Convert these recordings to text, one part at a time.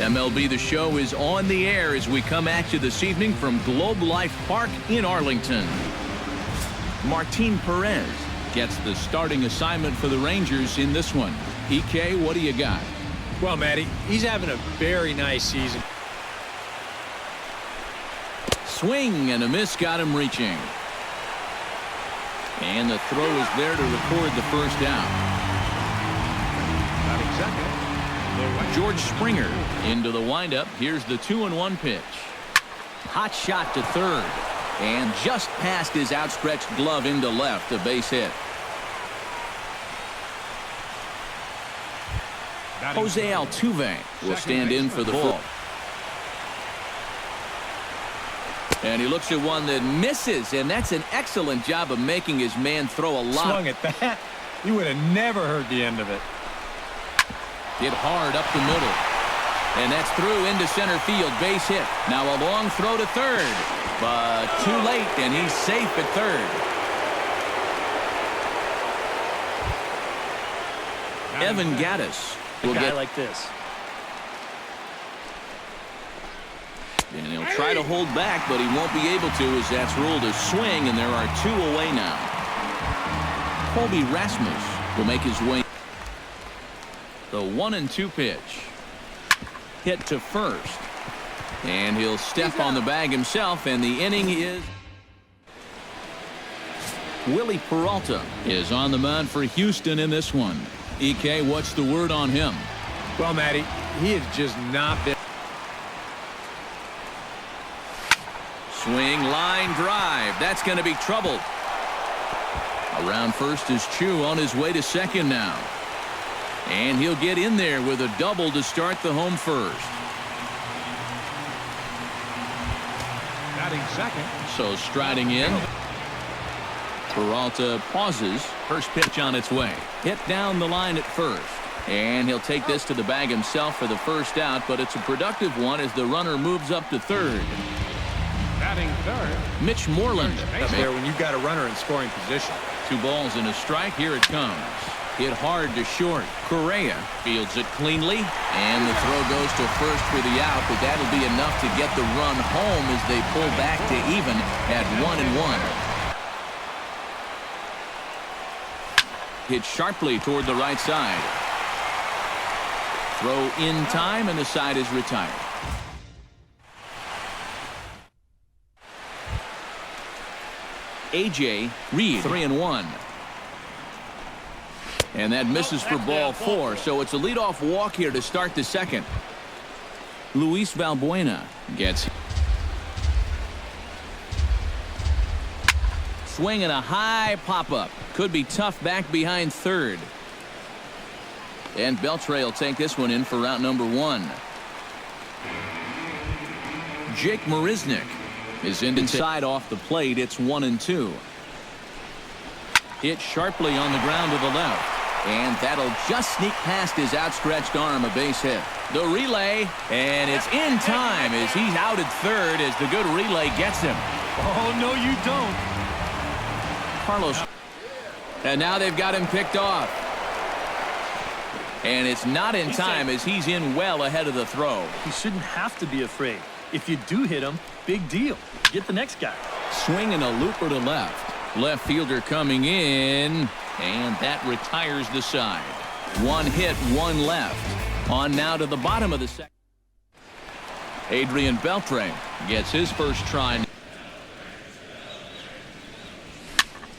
MLB The Show is on the air as we come at you this evening from Globe Life Park in Arlington. Martin Perez gets the starting assignment for the Rangers in this one. EK, what do you got? Well, Matty, he's having a very nice season. Swing and a miss got him reaching. And the throw is there to record the first out. George Springer into the windup. Here's the 2-1 pitch. Hot shot to third. And just past his outstretched glove into left, a base hit. Jose Altuve will stand in for the ball. And he looks at one that misses, and that's an excellent job of making his man throw a lot. Swung at that. You would have never heard the end of it. Hit hard up the middle. And that's through into center field. Base hit. Now a long throw to third. But too late, and he's safe at third. Evan Gattis will get like this. And he'll try to hold back, but he won't be able to as that's ruled a swing, and there are 2 away now. Colby Rasmus will make his way. The 1-2 pitch. Hit to first. And he'll step on the bag himself, and the inning is. Willie Peralta is on the mound for Houston in this one. EK, what's the word on him? Well, Matty, he has just not been. Swing, line drive. That's going to be trouble. Around first is Chu on his way to second now. And he'll get in there with a double to start the home first. Batting second. So striding in. Peralta pauses. First pitch on its way. Hit down the line at first. And he'll take this to the bag himself for the first out, but it's a productive one as the runner moves up to third. Batting third. Mitch Moreland. Up there when you've got a runner in scoring position. 2 balls and a strike. Here it comes. Hit hard to short. Correa fields it cleanly. And the throw goes to first for the out, but that'll be enough to get the run home as they pull back to even at 1-1. Hit sharply toward the right side. Throw in time, and the side is retired. A.J. Reed, 3-1. And that misses for ball 4, so it's a leadoff walk here to start the second. Luis Valbuena gets. Swinging a high pop-up. Could be tough back behind third. And Beltre will take this one in for route number 1. Jake Marisnick is inside off the plate. It's 1-2. Hit sharply on the ground to the left. And that'll just sneak past his outstretched arm, a base hit. The relay, and it's in time as he's out at third as the good relay gets him. Oh, no, you don't. Carlos. And now they've got him picked off. And it's not in time as he's in well ahead of the throw. He shouldn't have to be afraid. If you do hit him, big deal. Get the next guy. Swinging a looper to left. Left fielder coming in. And that retires the side. 1 hit, 1 left. On now to the bottom of the second. Adrian Beltre gets his first try.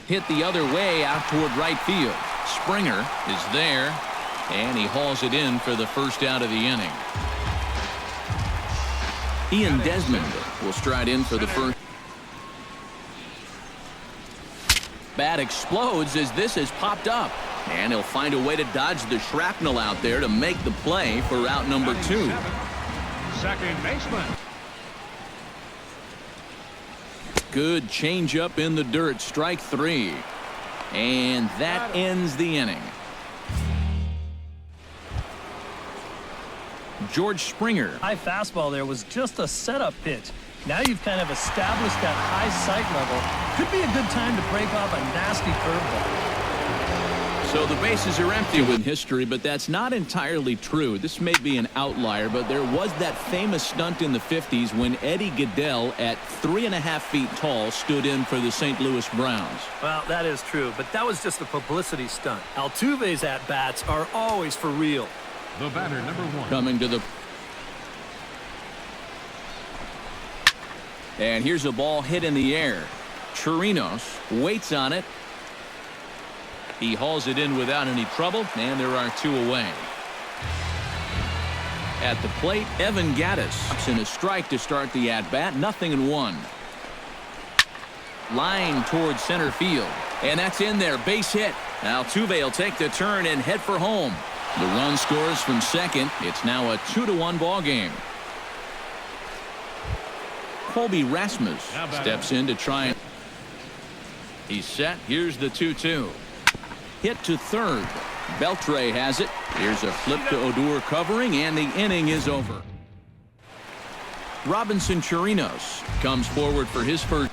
Hit the other way out toward right field. Springer is there. And he hauls it in for the first out of the inning. Ian Desmond will stride in for the first. Bat explodes as this has popped up. And he'll find a way to dodge the shrapnel out there to make the play for route number 2. Second baseman. Good changeup in the dirt. Strike 3. And that ends the inning. George Springer. High fastball there was just a setup pitch. Now you've kind of established that high sight level. Could be a good time to break off a nasty curveball. So the bases are empty with history, but that's not entirely true. This may be an outlier, but there was that famous stunt in the 50s when Eddie Goodell, at 3.5 feet tall, stood in for the St. Louis Browns. Well, that is true, but that was just a publicity stunt. Altuve's at-bats are always for real. The batter, number 1. Coming to the... And here's a ball hit in the air. Chirinos waits on it. He hauls it in without any trouble, and there are 2 away. At the plate, Evan Gattis in a strike to start the at-bat. 0-1. Line towards center field, and that's in there. Base hit. Altuve will take the turn and head for home. The run scores from second. It's now a 2-1 ball game. Colby Rasmus steps in to try and... He's set. Here's the 2-2. Hit to third. Beltre has it. Here's a flip to Odor covering, and the inning is over. Robinson Chirinos comes forward for his first.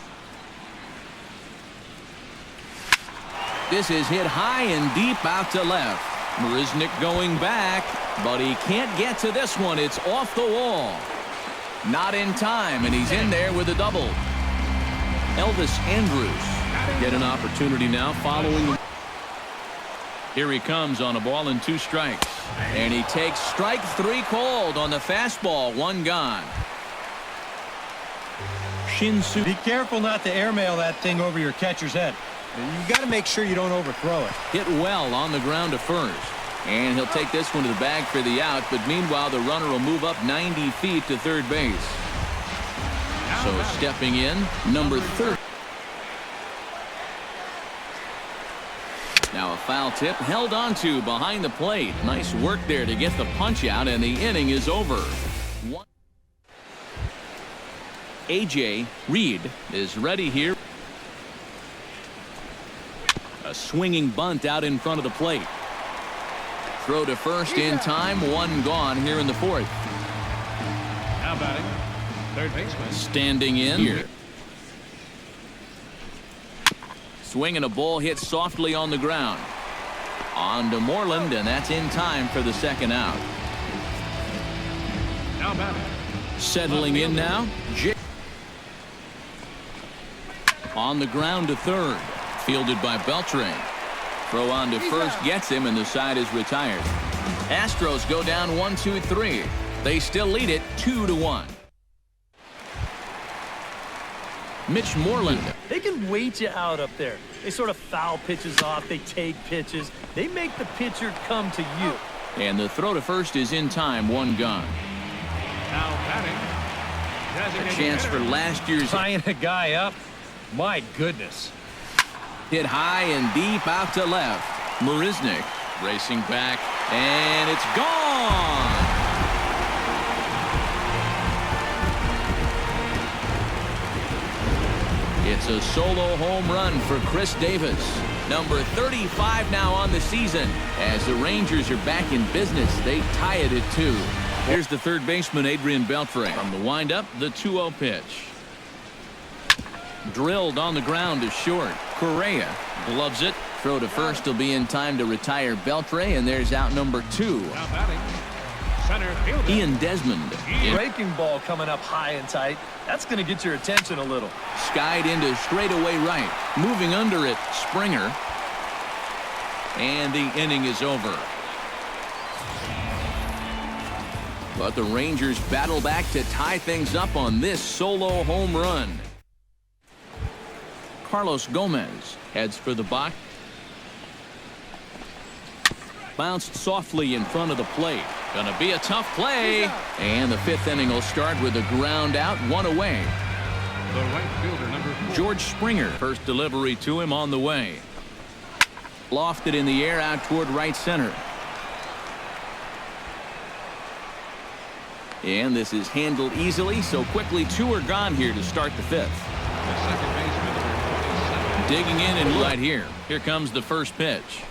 This is hit high and deep out to left. Marisnick going back, but he can't get to this one. It's off the wall. Not in time, and he's in there with a double. Elvis Andrus get an opportunity now following. Here he comes on a ball and 2 strikes. And he takes strike 3 called on the fastball. 1 gone. Shin-Soo. Be careful not to airmail that thing over your catcher's head. You got to make sure you don't overthrow it. Hit well on the ground to first. And he'll take this one to the bag for the out. But meanwhile, the runner will move up 90 feet to third base. So stepping in, number 30. Now a foul tip held onto behind the plate. Nice work there to get the punch out, and the inning is over. A.J. Reed is ready here. A swinging bunt out in front of the plate. Throw to first in time. 1 gone here in the 4th. Now batting, third baseman. Standing in here. Swinging a ball hit softly on the ground. On to Moreland, and that's in time for the 2nd out. Now batting. Settling in now. On the ground to third. Fielded by Beltre. Throw on to first gets him, and the side is retired. Astros go down 1-2-3. They still lead it 2-1. Mitch Moreland. They can wait you out up there. They sort of foul pitches off. They take pitches. They make the pitcher come to you. And the throw to first is in time. 1 gone. Now batting. A chance for last year's. Tying a guy up? My goodness. Hit high and deep out to left. Marisnick racing back, and it's gone. It's a solo home run for Chris Davis. Number 35 now on the season. As the Rangers are back in business, they tie it at 2. Here's the third baseman, Adrian Beltre. From the windup, the 2-0 pitch. Drilled on the ground to short. Correa gloves it. Throw to first will be in time to retire Beltre, and there's out number 2. Now batting. Center fielder. Ian Desmond. Breaking ball coming up high and tight. That's going to get your attention a little. Skied into straightaway right. Moving under it, Springer. And the inning is over. But the Rangers battle back to tie things up on this solo home run. Carlos Gomez heads for the box. Bounced softly in front of the plate. Gonna be a tough play. And the 5th inning will start with a ground out, 1 away. The right fielder, number 4. George Springer, first delivery to him on the way. Lofted in the air out toward right center. And this is handled easily, so quickly 2 are gone here to start the 5th. The second baseman, number 27. Digging in and right here. Here comes the first pitch.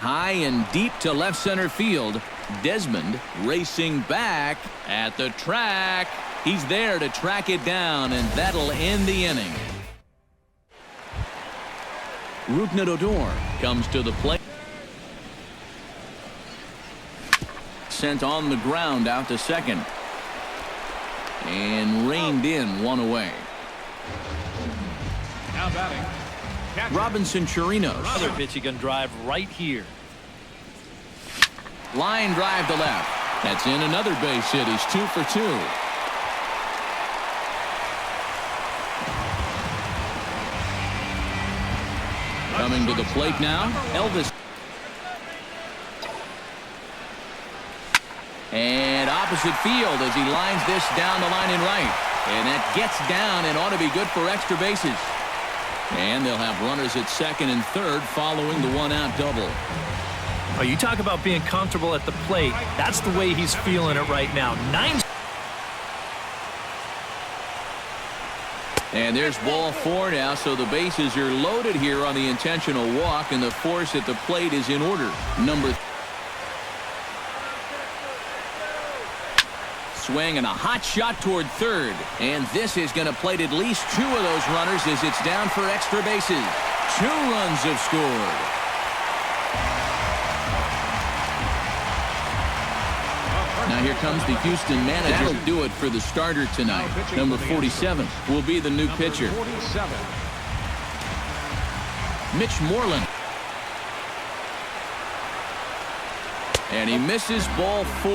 High and deep to left center field. Desmond racing back at the track. He's there to track it down, and that'll end the inning. Rougned Odor comes to the plate. sent on the ground out to second. And reined in, one away. Now batting. Catcher. Robinson Chirinos. Another pitch he can drive right here. Line drive to left. That's in another base hit. He's 2 for 2. Coming to the plate now, Elvis. And opposite field as he lines this down the line in right. And that gets down and ought to be good for extra bases. And they'll have runners at second and third following the one-out double. Oh, you talk about being comfortable at the plate. That's the way he's feeling it right now. 9. And there's ball 4 now, so the bases are loaded here on the intentional walk, and the force at the plate is in order. Number swing and a hot shot toward third, and this is going to plate at least 2 of those runners as it's down for extra bases. 2 runs have scored. Now here comes the Houston manager. That'll do it for the starter tonight. Number 47 will be the new pitcher. 47. Mitch Moreland. And he misses ball 4.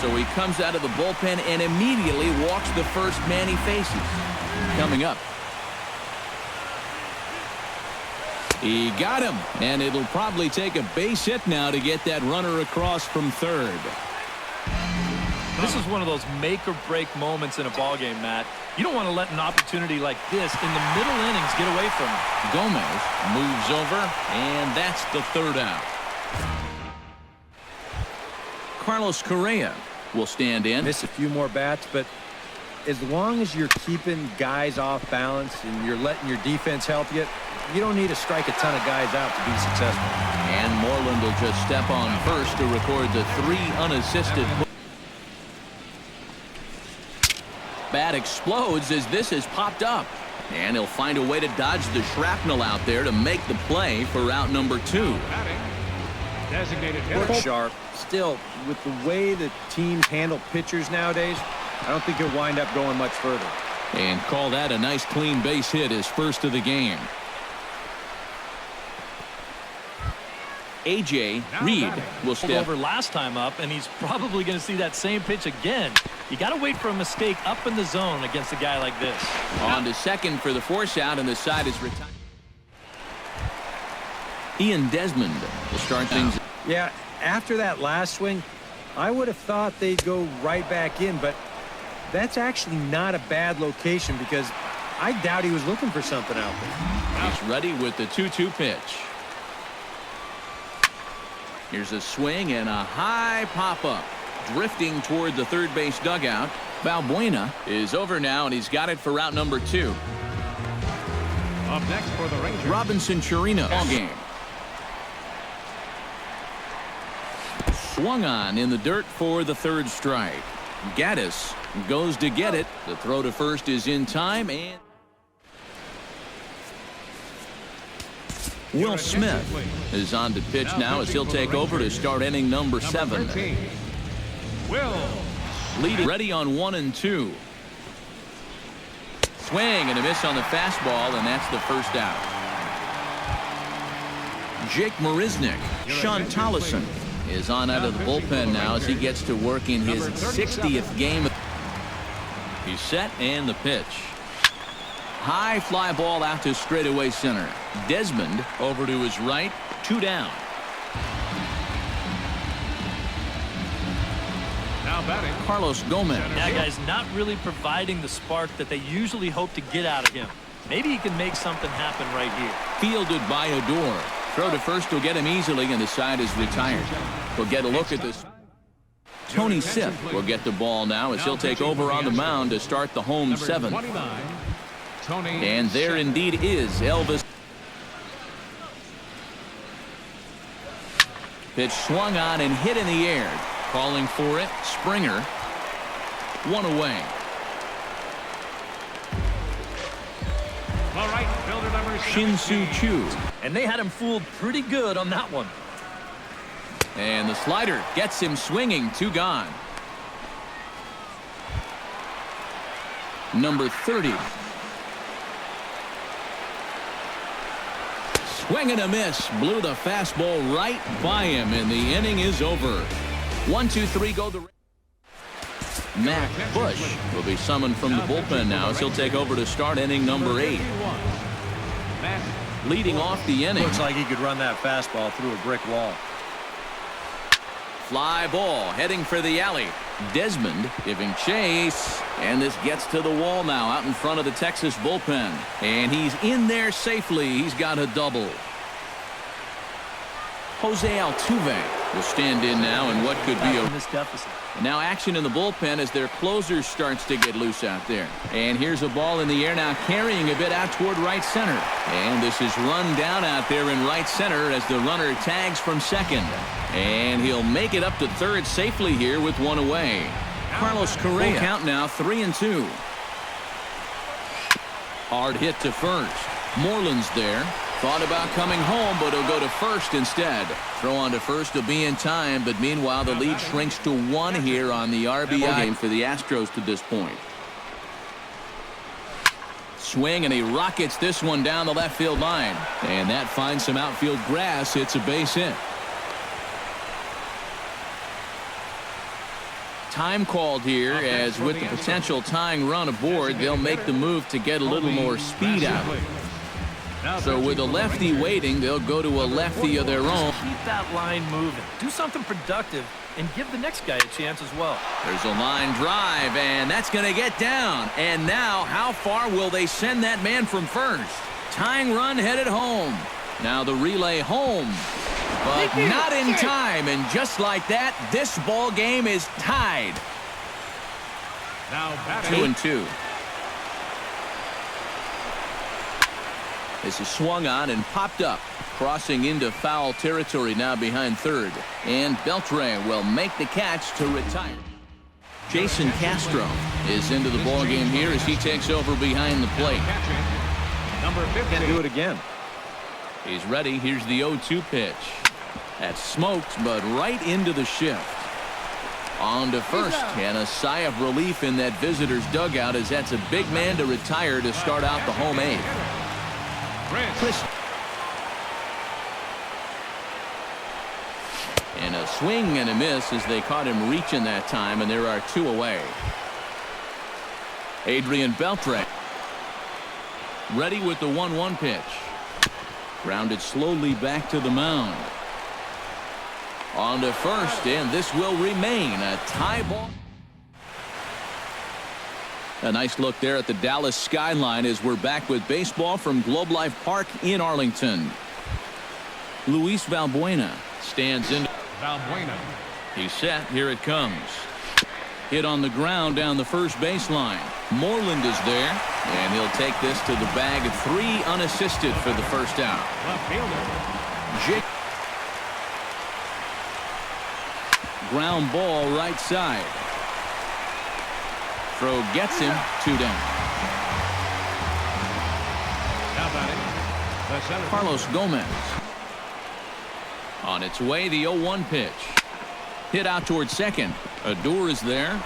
So he comes out of the bullpen and immediately walks the first man he faces. Coming up. He got him. And it'll probably take a base hit now to get that runner across from third. This is one of those make-or-break moments in a ballgame, Matt. You don't want to let an opportunity like this in the middle innings get away from you. Gomez moves over, and that's the third out. Carlos Correa will stand in. Miss a few more bats, but as long as you're keeping guys off balance and you're letting your defense help you, you don't need to strike a ton of guys out to be successful. And Moreland will just step on first to record the 3 unassisted. Bat explodes as this has popped up. And he'll find a way to dodge the shrapnel out there to make the play for out number 2. Designated Look hitter. sharp. Still, with the way that teams handle pitchers nowadays, I don't think he'll wind up going much further. And call that a nice clean base hit, his first of the game. A.J. Reed will step over last time up, and he's probably going to see that same pitch again. You got to wait for a mistake up in the zone against a guy like this. on to second for the force out, and the side is retired. Ian Desmond will start things. Yeah, after that last swing, I would have thought they'd go right back in, but that's actually not a bad location because I doubt he was looking for something out there. He's ready with the 2-2 pitch. Here's a swing and a high pop-up. Drifting toward the third base dugout. Balbuena is over now, and he's got it for route number 2. Up next for the Rangers. Robinson Chirinos. Ball game. Swung on in the dirt for the third strike. Gaddis goes to get it. The throw to first is in time, and Will Smith is on to pitch now as he'll take over to start inning number 7. 13. Will. Leading ready on 1 and 2. Swing and a miss on the fastball, and that's the first out. Jake Marisnick. Sean Tollison is on out of the bullpen now as he gets to work in his 60th game. He's set, and the pitch. High fly ball out to straightaway center. Desmond over to his right. 2 down. Now batting. Carlos Gomez. That guy's not really providing the spark that they usually hope to get out of him. Maybe he can make something happen right here. Fielded by Odor. Throw to first will get him easily, and the side is retired. We'll get a look at this. Tony Sipp will get the ball now as he'll take over on the mound to start the home 7th. 29. Tony And there Sipp. indeed is Elvis. Pitch swung on and hit in the air. Calling for it, Springer. 1 away. All right, fielder number Shin-Soo 17. Choo. And they had him fooled pretty good on that one. And the slider gets him swinging. 2 gone. Number 30. Swing and a miss. Blew the fastball right by him, and the inning is over. 1, 2, 3, go the... Matt Bush will be summoned from the bullpen now as he'll take over to start inning number 8. Leading off the inning. Looks like he could run that fastball through a brick wall. Fly ball heading for the alley. Desmond giving chase, and this gets to the wall now out in front of the Texas bullpen, and he's in there safely. He's got a double. Jose Altuve will stand in now in what could be a this deficit. now action in the bullpen as their closer starts to get loose out there. And here's a ball in the air now, carrying a bit out toward right center, and this is run down out there in right center as the runner tags from second, and he'll make it up to third safely here with 1 away. Carlos Correa count now 3-2. Hard hit to first. Moreland's there. Thought about coming home, but he'll go to first instead. Throw on to first to be in time, but meanwhile the lead shrinks to 1 here on the RBI game for the Astros to this point. Swing, and he rockets this one down the left field line, and that finds some outfield grass. It's a base hit. Time called here, as with the potential tying run aboard, they'll make the move to get a little more speed out of it. So with a lefty waiting, they'll go to a lefty of their own. Keep that line moving. Do something productive and give the next guy a chance as well. There's a line drive, and that's going to get down. And now, how far will they send that man from first? Tying run headed home. Now the relay home, but not in time. And just like that, this ball game is tied. Now 2-2. This is swung on and popped up, crossing into foul territory now behind third, and Beltre will make the catch to retire. Jason Castro is into the ball game here as he takes over behind the plate. Number 50. Can't do it again. He's ready. Here's the 0-2 pitch. That's smoked, but right into the shift. On to first, and a sigh of relief in that visitor's dugout as that's a big man to retire to start out the home 8th. Chris. And a swing and a miss as they caught him reaching that time, and there are 2 away. Adrian Beltre ready with the 1-1 pitch. Grounded slowly back to the mound. On to first, and this will remain a tie ball. A nice look there at the Dallas skyline as we're back with baseball from Globe Life Park in Arlington. Luis Valbuena stands in. Valbuena. He's set. Here it comes. Hit on the ground down the first baseline. Moreland is there, and he'll take this to the bag of 3 unassisted for the first out. Left fielder. Jake. Ground ball right side. Throw gets him 2 down. Now batting, the center. Carlos Gomez. On its way, the 0-1 pitch. Hit out towards second. Adore is there.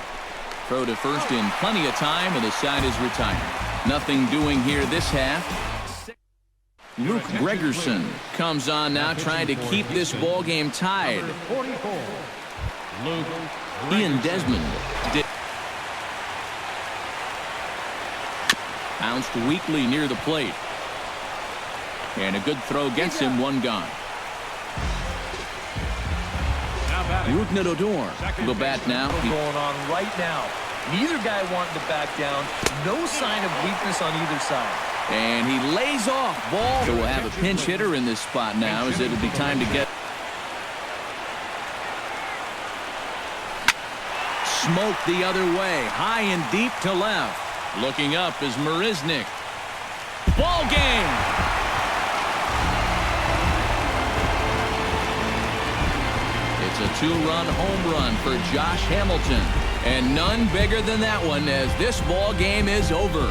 Throw to first in plenty of time, and the side is retired. Nothing doing here this half. Luke Gregerson comes on now, trying to keep this ball game tied. Number 44. Luke Ian Desmond bounced weakly near the plate, and a good throw gets him 1 gone. Now batting. Rougned Odor will bat now. Going on right now. Neither guy wanting to back down. No sign of weakness on either side. And he lays off ball. So we'll have a pinch hitter in this spot now, as it'll be time to get. Smoke the other way, high and deep to left. Looking up is Marisnik. Ball game. It's a 2-run home run for Josh Hamilton, and none bigger than that one as this ball game is over.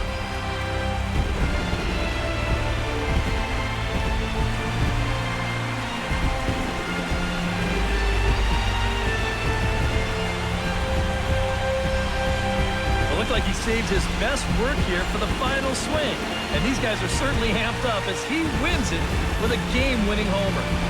saves his best work here for the final swing. And these guys are certainly amped up as he wins it with a game-winning homer.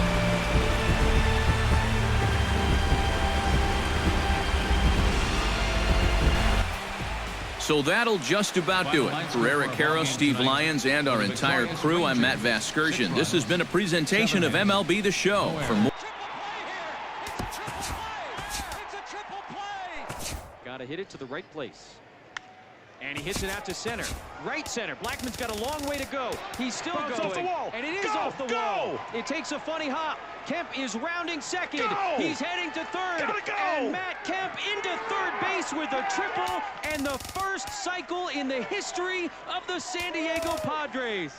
So that'll just about do it. For Eric Karros, Steve Lyons, and our entire crew, I'm Matt Vasgersian. This has been a presentation of MLB The Show. For more Got to hit it to the right place. And he hits it out to center. Right center. Blackman's got a long way to go. He's still going. Off the wall. And it is off the wall. It takes a funny hop. Kemp is rounding second. Go! He's heading to third. Gotta go! And Matt Kemp into third base with a triple and the first cycle in the history of the San Diego Padres.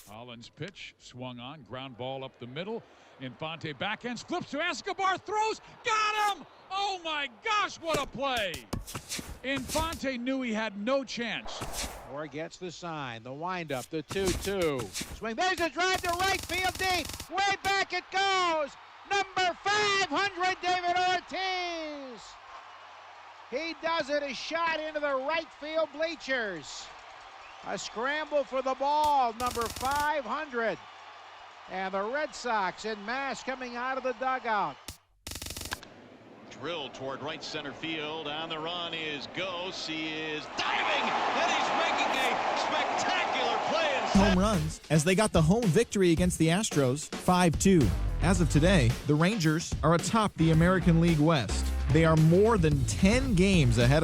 Holland's pitch swung on, ground ball up the middle. Infante backhands, flips to Escobar, throws, got him! Oh my gosh, what a play! Infante knew he had no chance. Or gets the sign, the windup, the 2-2. Swing, there's a drive to right field deep. Way back it goes. Number 500, David Ortiz. He does it, a shot into the right field bleachers. A scramble for the ball, number 500. And the Red Sox in mass coming out of the dugout. Drilled toward right center field. On the run is Gose. He is diving, and he's making a spectacular play. Home runs as they got the home victory against the Astros 5-2. As of today, the Rangers are atop the American League West. They are more than 10 games ahead of